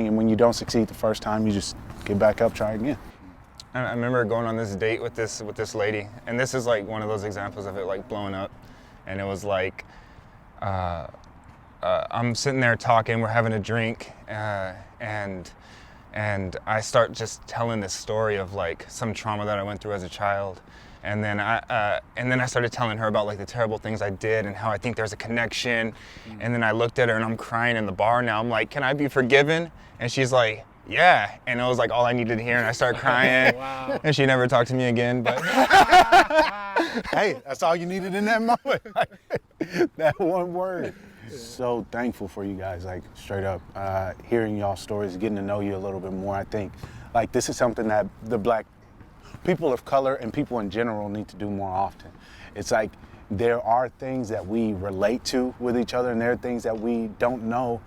And when you don't succeed the first time, you just get back up, try again. I remember going on this date with this lady, and this is like one of those examples of it like blowing up. And it was like, I'm sitting there talking, we're having a drink, and I start just telling this story of like some trauma that I went through as a child. And then I started telling her about like the terrible things I did and how I think there's a connection. And then I looked at her and I'm crying in the bar now. I'm like, can I be forgiven? And she's like, yeah. And it was like all I needed to hear, and I started crying. Wow. And she never talked to me again. But Hey, that's all you needed in that moment. That one word. So thankful for you guys, like straight up, hearing y'all stories, getting to know you a little bit more. I think like this is something that the Black people of color and people in general need to do more often. It's like there are things that we relate to with each other, and there are things that we don't know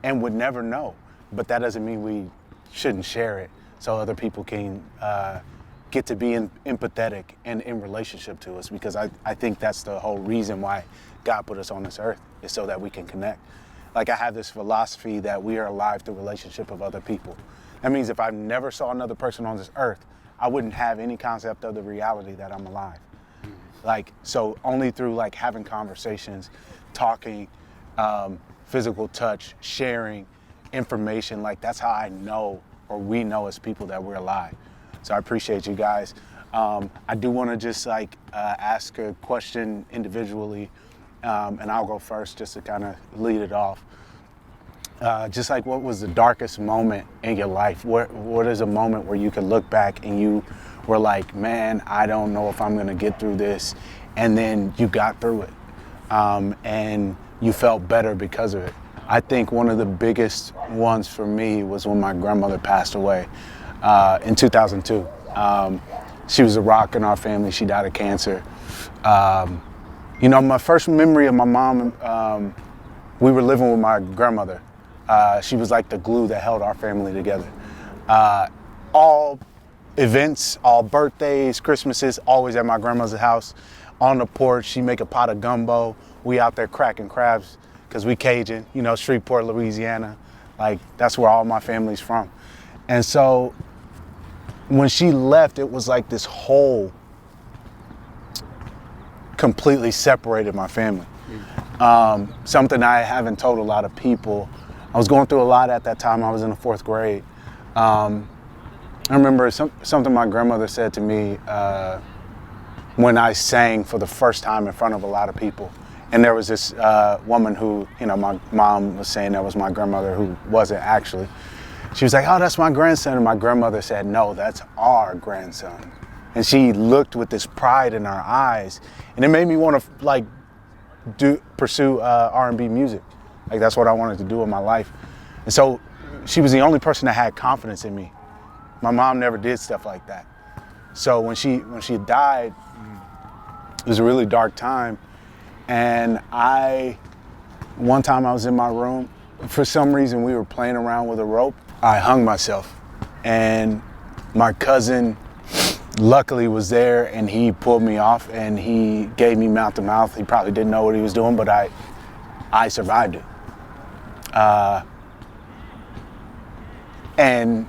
and would never know. But that doesn't mean we shouldn't share it so other people can get to be empathetic and in relationship to us, because I think that's the whole reason why God put us on this earth, is so that we can connect. Like I have this philosophy that we are alive through relationship of other people. That means if I never saw another person on this earth, I wouldn't have any concept of the reality that I'm alive. Like, so only through like having conversations, talking, physical touch, sharing information, like that's how I know, or we know as people, that we're alive. So I appreciate you guys. I do want to just like ask a question individually, and I'll go first just to kind of lead it off. Just like, what was the darkest moment in your life? What is a moment where you could look back and you were like, man, I don't know if I'm gonna get through this, and then you got through it, and you felt better because of it? I think one of the biggest ones for me was when my grandmother passed away in 2002. She was a rock in our family. She died of cancer. You know, my first memory of my mom, we were living with my grandmother. She was like the glue that held our family together. All events, all birthdays, Christmases, always at my grandmother's house. On the porch, she make a pot of gumbo. We out there cracking crabs, because we Cajun, you know, Shreveport, Louisiana. Like, that's where all my family's from. And so when she left, it was like this hole completely separated my family. Something I haven't told a lot of people. I was going through a lot at that time. I was in the 4th grade. I remember something my grandmother said to me when I sang for the first time in front of a lot of people. And there was this woman who, you know, my mom was saying that was my grandmother, who wasn't actually. She was like, oh, that's my grandson. And my grandmother said, no, that's our grandson. And she looked with this pride in her eyes. And it made me want to like pursue R&B music. Like, that's what I wanted to do in my life. And so she was the only person that had confidence in me. My mom never did stuff like that. So when she died, it was a really dark time. And one time I was in my room for some reason we were playing around with a rope. I hung myself, and my cousin luckily was there, and he pulled me off, and he gave me mouth to mouth. He probably didn't know what he was doing, but I survived it. And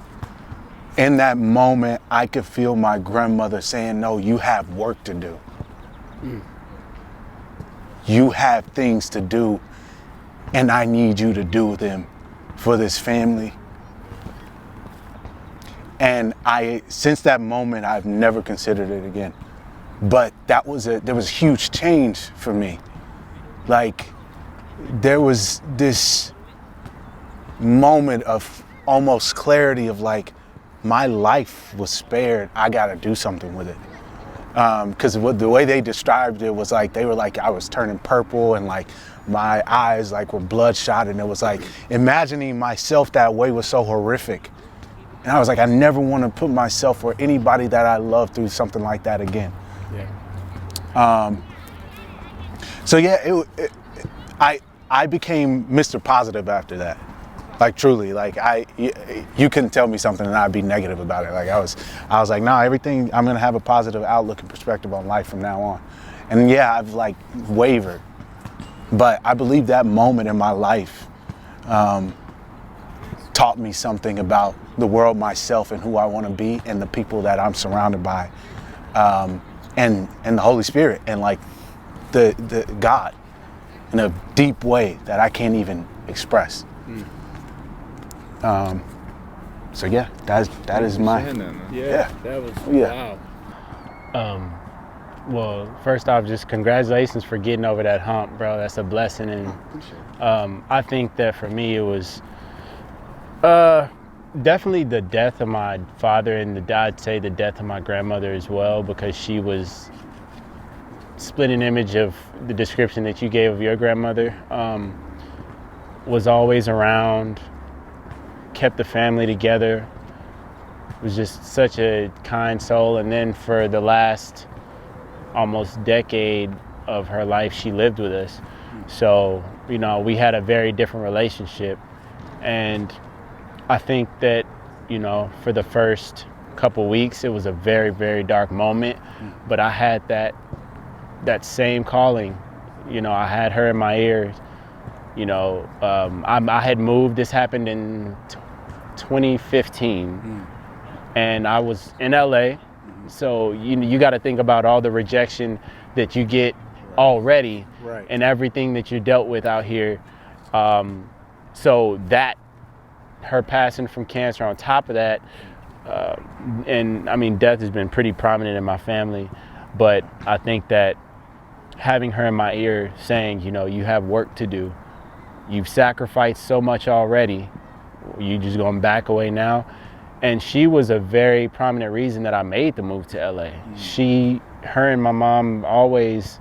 in that moment, I could feel my grandmother saying, no, you have work to do. You have things to do, and I need you to do them for this family. And since that moment, I've never considered it again. But there was a huge change for me. Like, there was this moment of almost clarity of like, my life was spared. I gotta do something with it. Because the way they described it was like, they were like, I was turning purple and like my eyes like were bloodshot, and it was like, imagining myself that way was so horrific. And I was like, I never want to put myself or anybody that I love through something like that again. Yeah. So yeah, I became Mr. Positive after that. Like truly, like you couldn't tell me something and I'd be negative about it. Like I was like, no, everything, I'm gonna have a positive outlook and perspective on life from now on. And yeah, I've like wavered, but I believe that moment in my life taught me something about the world, myself, and who I want to be, and the people that I'm surrounded by, and the Holy Spirit, and like the God in a deep way that I can't even express. So yeah, that is my Yeah. That was wow. Well, first off, just congratulations for getting over that hump, bro. That's a blessing. And I think that for me, it was definitely the death of my father, and I'd say the death of my grandmother as well, because she was split an image of the description that you gave of your grandmother. Was always around, kept the family together, was just such a kind soul. And then for the last almost decade of her life, she lived with us. So, you know, we had a very different relationship. And I think that, you know, for the first couple weeks, it was a very, very dark moment, but I had that same calling. You know, I had her in my ear. You know, I had moved. This happened in 2015, and I was in LA. So you got to think about all the rejection that you get already, Right. and everything that you dealt with out here. So that, her passing from cancer on top of that, and I mean, death has been pretty prominent in my family, but I think that having her in my ear saying, you know, you have work to do. You've sacrificed so much already. You just gonna back away now? And she was a very prominent reason that I made the move to LA. Her and my mom always,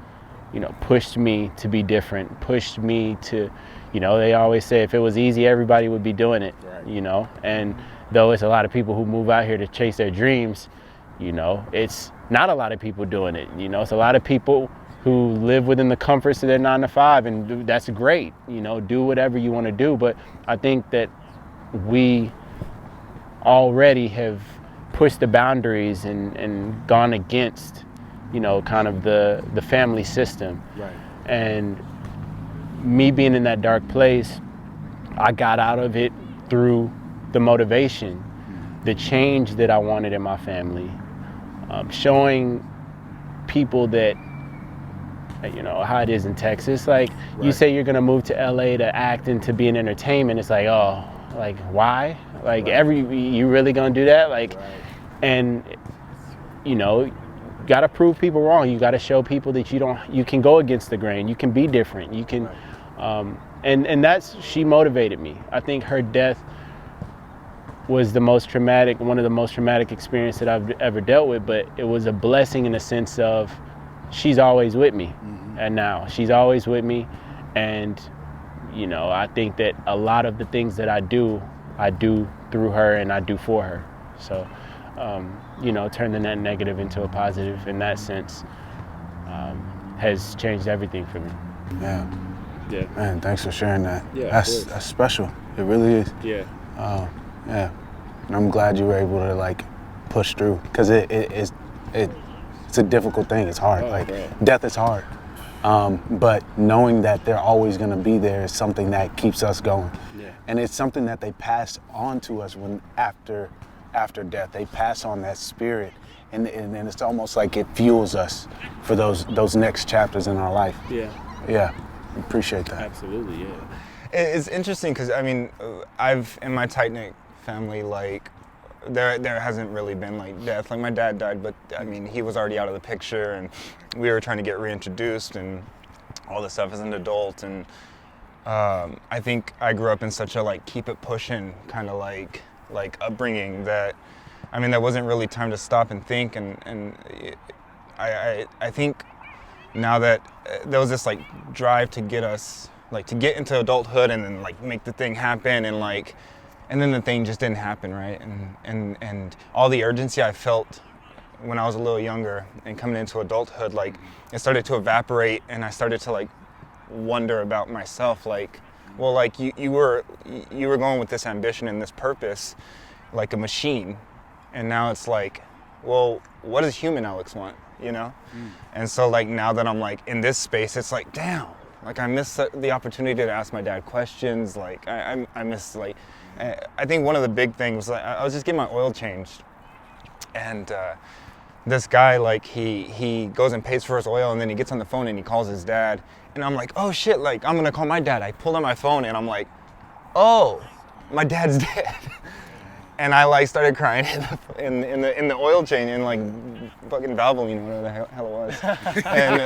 you know, pushed me to be different, pushed me to, you know, they always say if it was easy, everybody would be doing it, Right. you know? And though it's a lot of people who move out here to chase their dreams, you know, it's not a lot of people doing it. You know, it's a lot of people who live within the comforts of their 9 to 5, and that's great, you know, do whatever you want to do. But I think that we already have pushed the boundaries and gone against, you know, kind of the family system. Right. And me being in that dark place, I got out of it through the motivation, the change that I wanted in my family, showing people that, you know, how it is in Texas. Like, you say you're gonna move to LA to act and to be in entertainment. It's like, oh, like, why? Like, you really gonna do that? Like, and, you know, gotta prove people wrong. You gotta show people that you can go against the grain. You can be different. You can, and she motivated me. I think her death was one of the most traumatic experiences that I've ever dealt with, but it was a blessing in the sense of she's always with me. And now she's always with me. And, you know, I think that a lot of the things that I do through her and I do for her. So, you know, turning that negative into a positive in that sense has changed everything for me. Yeah. Yeah. Man, thanks for sharing that. Yeah, of That's course. special. It really is. Yeah. Yeah. And I'm glad you were able to like push through, because it's a difficult thing. It's hard. Oh, like bro. death is hard. But knowing that they're always going to be there is something that keeps us going. Yeah. And it's something that they pass on to us when after death. They pass on that spirit, and it's almost like it fuels us for those next chapters in our life. Yeah. Yeah, appreciate that. Absolutely. Yeah. It's interesting because I mean, I've in my tight knit family, like there hasn't really been like death. Like my dad died, but I mean he was already out of the picture, and we were trying to get reintroduced and all this stuff as an adult. And I think I grew up in such a like keep it pushing kind of like upbringing that I mean there wasn't really time to stop and think. And I think now that there was this like drive to get us like to get into adulthood and then like make the thing happen and then the thing just didn't happen, right? And all the urgency I felt when I was a little younger and coming into adulthood, like it started to evaporate, and I started to like wonder about myself, like, well, like you were going with this ambition and this purpose like a machine, and now it's like, well, what does human Alex want, you know? And so like now that I'm like in this space, it's like, damn, like I miss the opportunity to ask my dad questions. Like I miss like, I think one of the big things, like, I was just getting my oil changed, and this guy, like he goes and pays for his oil, and then he gets on the phone and he calls his dad, and I'm like, oh shit, like I'm gonna call my dad. I pulled out my phone and I'm like, oh, my dad's dead. And I like started crying in the oil change in like fucking Valvoline, whatever the hell it was. And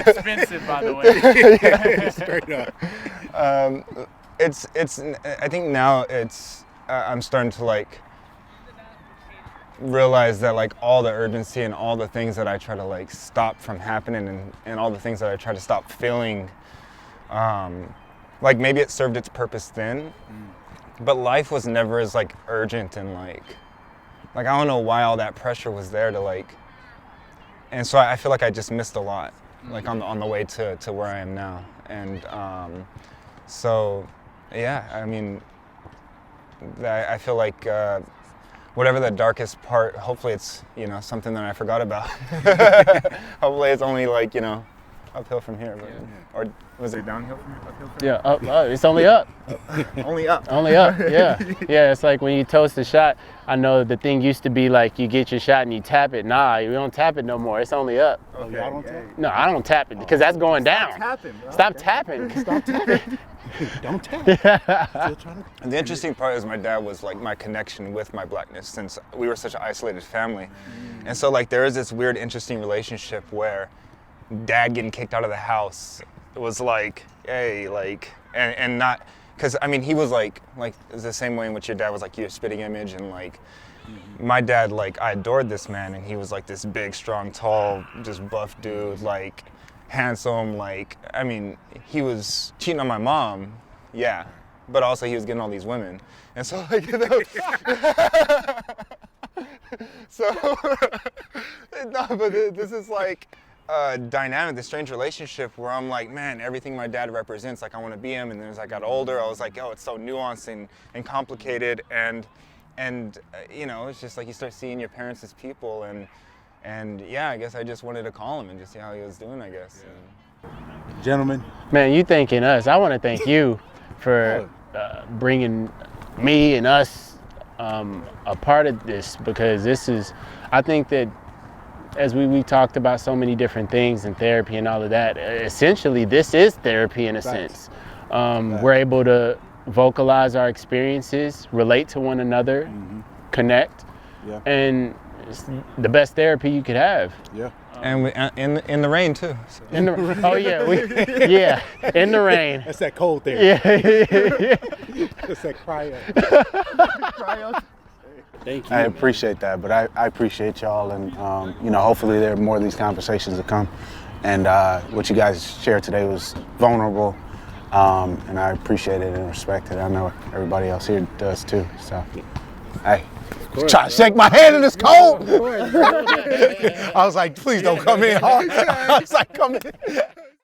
Expensive, by the way. Yeah, straight up. it's I think now it's I'm starting to like realize that like all the urgency and all the things that I try to like stop from happening and all the things that I try to stop feeling, like maybe it served its purpose then, but life was never as like urgent and like I don't know why all that pressure was there to like, and so I feel like I just missed a lot like on the way to where I am now. And so yeah, I mean I feel like whatever the darkest part, hopefully it's, you know, something that I forgot about. Hopefully it's only like, you know, uphill from here. But, or was it Downhill from here? Uphill from Yeah, up, it's only up. here? Only up. Only up, yeah. Yeah, it's like when you toast a shot, I know the thing used to be like you get your shot and you tap it. Nah, you don't tap it no more. It's only up. Okay, y'all don't tap? No, I don't tap it because that's going down. Tapping, bro. Stop tapping. Stop tapping. Don't tap. Still trying to. And the interesting part is my dad was like my connection with my blackness, since we were such an isolated family. And so like there is this weird, interesting relationship where dad getting kicked out of the house was like, hey, like, and not, because I mean he was like it's the same way in which your dad was like your spitting image, and like my dad, like I adored this man, and he was like this big, strong, tall, just buff dude, like handsome, like, I mean, he was cheating on my mom, yeah, but also he was getting all these women, and so like, you know, so no, but this is like a dynamic, this strange relationship where I'm like, man, everything my dad represents, like I want to be him. And then as I got older, I was like, oh, it's so nuanced and complicated, and you know, it's just like you start seeing your parents as people, and yeah, I guess I just wanted to call him and just see how he was doing, I guess. Gentlemen, Man, you thanking us. I want to thank you for bringing me and us a part of this, because this is, I think that as we talked about so many different things and therapy and all of that, essentially this is therapy in a sense. We're able to vocalize our experiences, relate to one another, connect, and it's the best therapy you could have. Yeah. And we, in the rain too. So. In the, oh yeah, yeah, in the rain. That's that cold there. Yeah. That's that cryo. Thank you. I appreciate that, but I appreciate y'all, and you know, hopefully there are more of these conversations to come. And what you guys shared today was vulnerable, and I appreciate it and respect it. I know everybody else here does too. So, hey, try to shake my hand and it's cold. I was like, please don't come in hard. I was like, come in.